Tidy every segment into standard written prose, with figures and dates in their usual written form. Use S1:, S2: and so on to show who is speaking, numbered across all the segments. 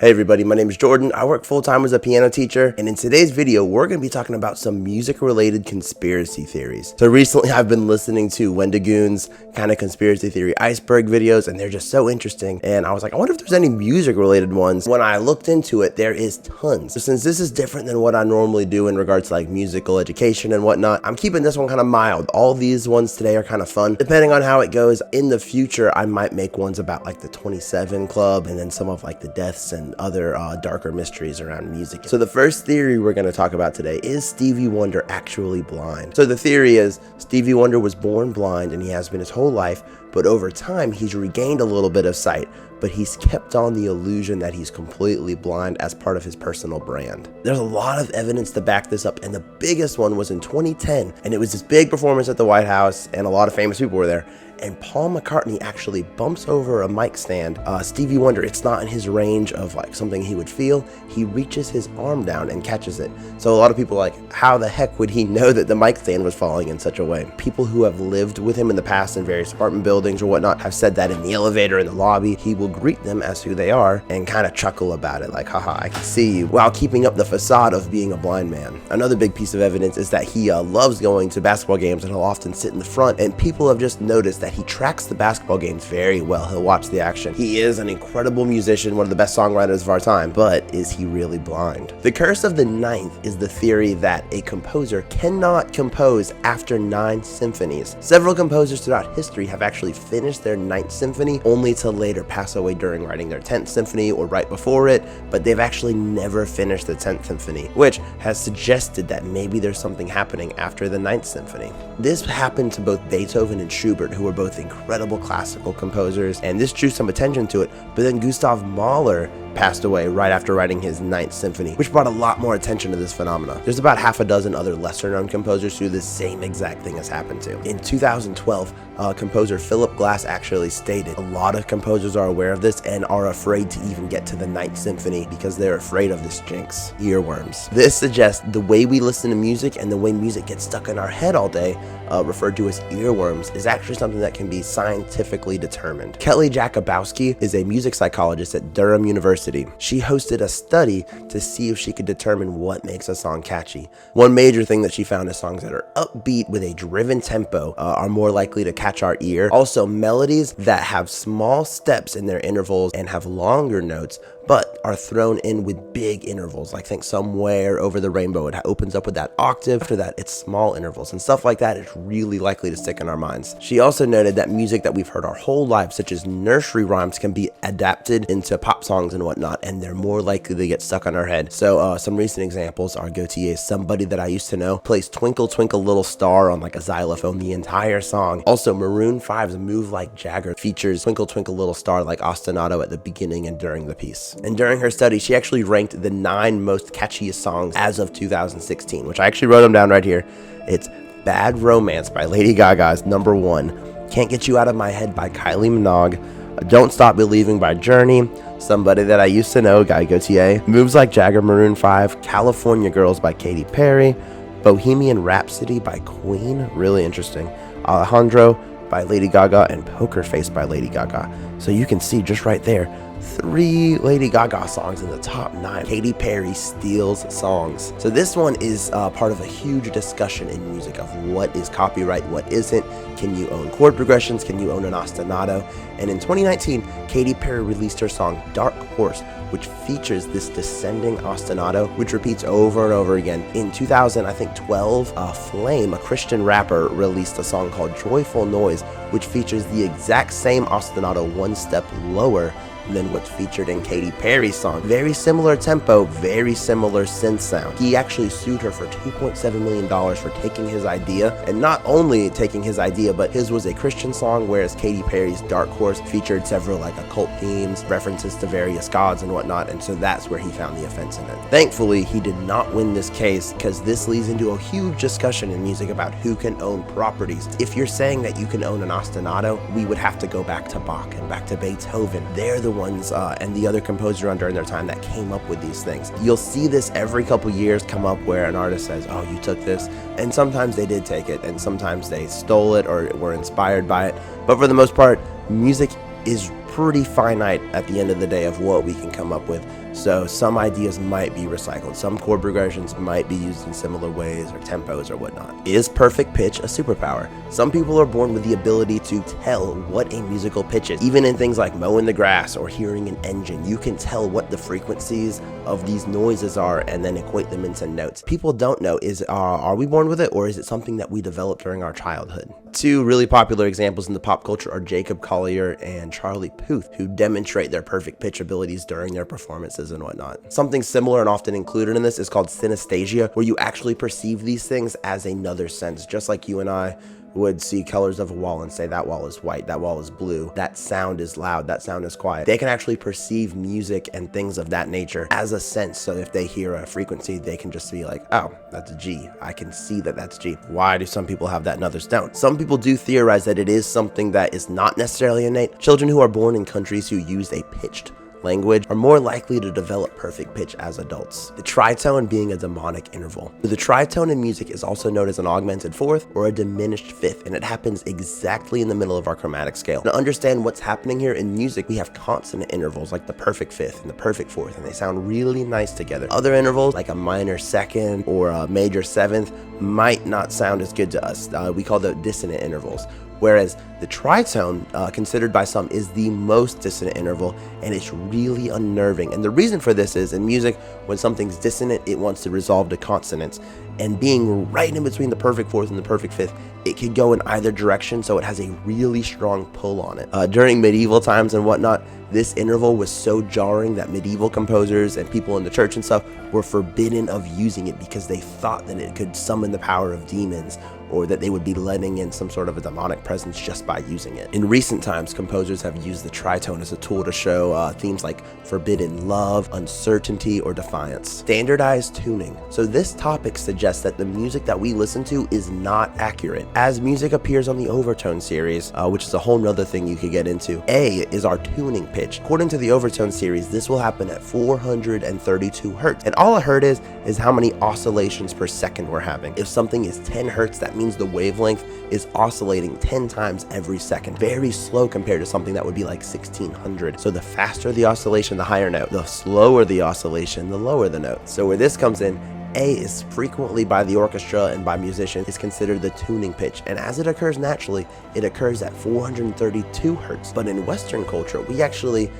S1: Hey everybody, my name is Jordan. I work full-time as a piano teacher, and in today's video, we're going to be talking about some music-related conspiracy theories. So recently, I've been listening to Wendigoon's kind of conspiracy theory iceberg videos, and they're just so interesting. And I was like, I wonder if there's any music-related ones. When I looked into it, there is tons. So since this is different than what I normally do in regards to like musical education and whatnot, I'm keeping this one kind of mild. All these ones today are kind of fun. Depending on how it goes, in the future, I might make ones about like the 27 Club and then some of like the deaths and other darker mysteries around music. So the first theory we're going to talk about today is Stevie Wonder actually blind? So the theory is Stevie Wonder was born blind and he has been his whole life, but over time he's regained a little bit of sight, but he's kept on the illusion that he's completely blind as part of his personal brand. There's a lot of evidence to back this up, and the biggest one was in 2010, and it was this big performance at the White House, and a lot of famous people were there, and Paul McCartney actually bumps over a mic stand. Stevie Wonder, it's not in his range of like something he would feel. He reaches his arm down and catches it. So a lot of people are like, how the heck would he know that the mic stand was falling in such a way? People who have lived with him in the past in various apartment buildings or whatnot have said that in the elevator, in the lobby, he will greet them as who they are and kind of chuckle about it, like, haha, I can see you, while keeping up the facade of being a blind man. Another big piece of evidence is that he loves going to basketball games, and he'll often sit in the front, and people have just noticed that he tracks the basketball games very well. He'll watch the action. He is an incredible musician, one of the best songwriters of our time, but is he really blind? The curse of the ninth is the theory that a composer cannot compose after 9 symphonies. Several composers throughout history have actually finished their 9th symphony only to later pass away during writing their 10th symphony or right before it, but they've actually never finished the 10th symphony, which has suggested that maybe there's something happening after the 9th symphony. This happened to both Beethoven and Schubert, who were both incredible classical composers, and this drew some attention to it, but then Gustav Mahler passed away right after writing his 9th symphony, which brought a lot more attention to this phenomena. There's about half a dozen other lesser known composers who the same exact thing has happened to. In 2012, composer Philip Glass actually stated a lot of composers are aware of this and are afraid to even get to the 9th symphony because they're afraid of this jinx, earworms. This suggests the way we listen to music and the way music gets stuck in our head all day, referred to as earworms, is actually something that can be scientifically determined. Kelly Jakubowski is a music psychologist at Durham University. She hosted a study to see if she could determine what makes a song catchy. One major thing that she found is songs that are upbeat with a driven tempo are more likely to catch our ear. Also, melodies that have small steps in their intervals and have longer notes but are thrown in with big intervals, like think Somewhere Over the Rainbow. It opens up with that octave. After that, it's small intervals, and stuff like that is really likely to stick in our minds. She also noted that music that we've heard our whole lives, such as nursery rhymes, can be adapted into pop songs and whatnot, and they're more likely to get stuck on our head. So some recent examples are Gautier's Somebody That I Used to Know plays Twinkle Twinkle Little Star on like a xylophone the entire song. Also, Maroon 5's Move Like Jagger features Twinkle Twinkle Little Star like ostinato at the beginning and during the piece. And during her study, she actually ranked the 9 most catchiest songs as of 2016, which I actually wrote them down right here. It's Bad Romance by Lady Gaga is number 1. Can't Get You Out of My Head by Kylie Minogue. Don't Stop Believing by Journey. Somebody That I Used to Know, Guy Gautier. Moves Like Jagger, Maroon 5. California Girls by Katy Perry. Bohemian Rhapsody by Queen, really interesting. Alejandro by Lady Gaga, and Poker Face by Lady Gaga. So you can see just right there, 3 Lady Gaga songs in the top 9. Katy Perry steals songs. So this one is part of a huge discussion in music of what is copyright, what isn't. Can you own chord progressions? Can you own an ostinato? And in 2019, Katy Perry released her song Dark Horse, which features this descending ostinato, which repeats over and over again. In 2012, Flame, a Christian rapper, released a song called Joyful Noise, which features the exact same ostinato 1 step lower than what's featured in Katy Perry's song. Very similar tempo, very similar synth sound. He actually sued her for $2.7 million for taking his idea, and not only taking his idea, but his was a Christian song, whereas Katy Perry's Dark Horse featured several like occult themes, references to various gods and whatnot, and so that's where he found the offense in it. Thankfully, he did not win this case, because this leads into a huge discussion in music about who can own properties. If you're saying that you can own an ostinato, we would have to go back to Bach and back to Beethoven. They're the ones and the other composers around during their time that came up with these things. You'll see this every couple years come up where an artist says, oh, you took this, and sometimes they did take it, and sometimes they stole it or were inspired by it, but for the most part, music is pretty finite at the end of the day of what we can come up with. So some ideas might be recycled, some chord progressions might be used in similar ways or tempos or whatnot. Is perfect pitch a superpower? Some people are born with the ability to tell what a musical pitch is. Even in things like mowing the grass or hearing an engine, you can tell what the frequencies of these noises are and then equate them into notes. People don't know, are we born with it, or is it something that we developed during our childhood? Two really popular examples in the pop culture are Jacob Collier and Charlie Puth, who demonstrate their perfect pitch abilities during their performances and whatnot. Something similar and often included in this is called synesthesia, where you actually perceive these things as another sense, just like you and I would see colors of a wall and say that wall is white, that wall is blue, that sound is loud, that sound is quiet. They can actually perceive music and things of that nature as a sense. So if they hear a frequency, they can just be like, oh, that's a G. I can see that that's G. Why do some people have that and others don't? Some people do theorize that it is something that is not necessarily innate. Children who are born in countries who use a pitched language are more likely to develop perfect pitch as adults. The tritone being a demonic interval. The tritone in music is also known as an augmented fourth or a diminished fifth, and it happens exactly in the middle of our chromatic scale. To understand what's happening here in music, we have consonant intervals like the perfect fifth and the perfect fourth, and they sound really nice together. Other intervals like a minor second or a major seventh might not sound as good to us. We call them dissonant intervals. Whereas the tritone, considered by some, is the most dissonant interval, and it's really unnerving. And the reason for this is, in music, when something's dissonant, it wants to resolve to consonants. And being right in between the perfect fourth and the perfect fifth, it could go in either direction, so it has a really strong pull on it. During medieval times and whatnot, this interval was so jarring that medieval composers and people in the church and stuff were forbidden of using it because they thought that it could summon the power of demons, or that they would be letting in some sort of a demonic presence just by using it. In recent times, composers have used the tritone as a tool to show themes like forbidden love, uncertainty, or defiance. Standardized tuning. So this topic suggests that the music that we listen to is not accurate. As music appears on the overtone series, which is a whole nother thing you could get into, A is our tuning pitch. According to the overtone series, this will happen at 432 hertz. And all a hertz is how many oscillations per second we're having. If something is 10 hertz, that means the wavelength is oscillating 10 times every second. Very slow compared to something that would be like 1600. So the faster the oscillation, the higher note. The slower the oscillation, the lower the note. So where this comes in, A is frequently by the orchestra and by musicians is considered the tuning pitch, and as it occurs naturally, it occurs at 432 hertz. But in Western culture, we actually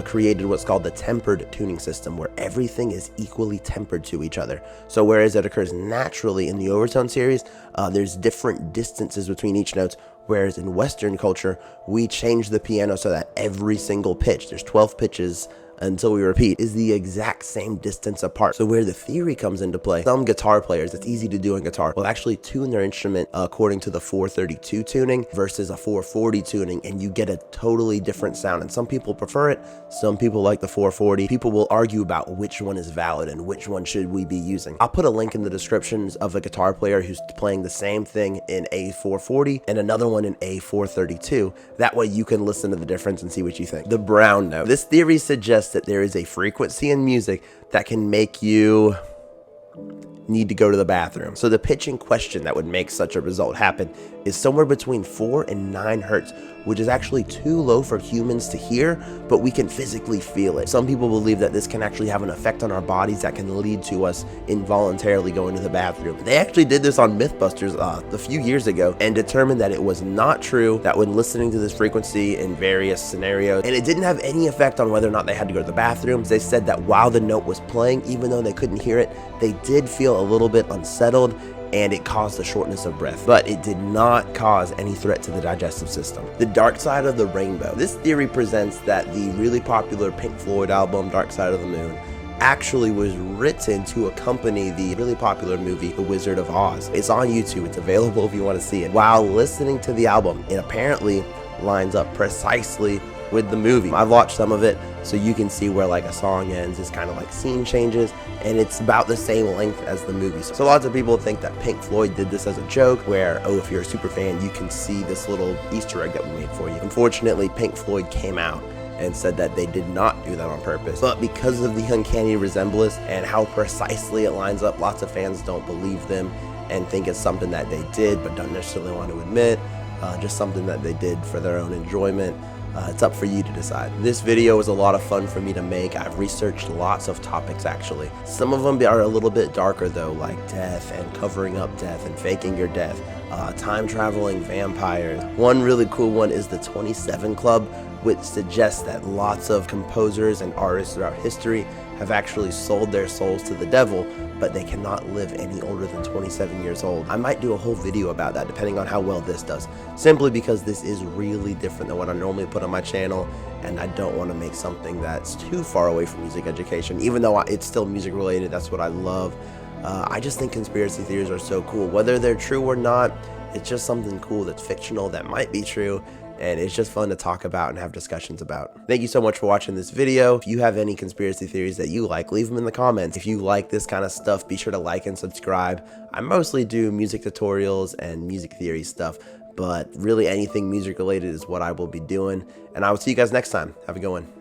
S1: created what's called the tempered tuning system, where everything is equally tempered to each other. So whereas it occurs naturally in the overtone series, there's different distances between each note, whereas in Western culture, we change the piano so that every single pitch, there's 12 pitches until we repeat, is the exact same distance apart. So where the theory comes into play, some guitar players, it's easy to do in guitar, will actually tune their instrument according to the 432 tuning versus a 440 tuning, and you get a totally different sound. And some people prefer it, some people like the 440. People will argue about which one is valid and which one should we be using. I'll put a link in the descriptions of a guitar player who's playing the same thing in A440 and another one in A432. That way you can listen to the difference and see what you think. The brown note. This theory suggests that there is a frequency in music that can make you need to go to the bathroom. So the pitch in question that would make such a result happen is somewhere between 4 and 9 hertz, which is actually too low for humans to hear, but we can physically feel it. Some people believe that this can actually have an effect on our bodies that can lead to us involuntarily going to the bathroom. They actually did this on Mythbusters a few years ago and determined that it was not true, that when listening to this frequency in various scenarios, and it didn't have any effect on whether or not they had to go to the bathroom. They said that while the note was playing, even though they couldn't hear it, they did feel a little bit unsettled, and it caused a shortness of breath, but it did not cause any threat to the digestive system. The Dark Side of the Rainbow. This theory presents that the really popular Pink Floyd album, Dark Side of the Moon, actually was written to accompany the really popular movie, The Wizard of Oz. It's on YouTube, it's available if you want to see it. While listening to the album, it apparently lines up precisely with the movie. I've watched some of it, so you can see where like a song ends, it's kind of like scene changes, and it's about the same length as the movie. So lots of people think that Pink Floyd did this as a joke, where, oh, if you're a super fan, you can see this little Easter egg that we made for you. Unfortunately, Pink Floyd came out and said that they did not do that on purpose. But because of the uncanny resemblance and how precisely it lines up, lots of fans don't believe them and think it's something that they did but don't necessarily want to admit, just something that they did for their own enjoyment. It's up for you to decide. This video was a lot of fun for me to make. I've researched lots of topics actually. Some of them are a little bit darker though, like death and covering up death and faking your death, time traveling vampires. One really cool one is the 27 Club, which suggests that lots of composers and artists throughout history have actually sold their souls to the devil, but they cannot live any older than 27 years old. I might do a whole video about that depending on how well this does, simply because this is really different than what I normally put on my channel, and I don't want to make something that's too far away from music education, even though it's still music related. That's what I love. I just think conspiracy theories are so cool. Whether they're true or not, it's just something cool that's fictional that might be true, and it's just fun to talk about and have discussions about. Thank you so much for watching this video. If you have any conspiracy theories that you like, leave them in the comments. If you like this kind of stuff, be sure to like and subscribe. I mostly do music tutorials and music theory stuff, but really anything music related is what I will be doing. And I will see you guys next time. Have a good one.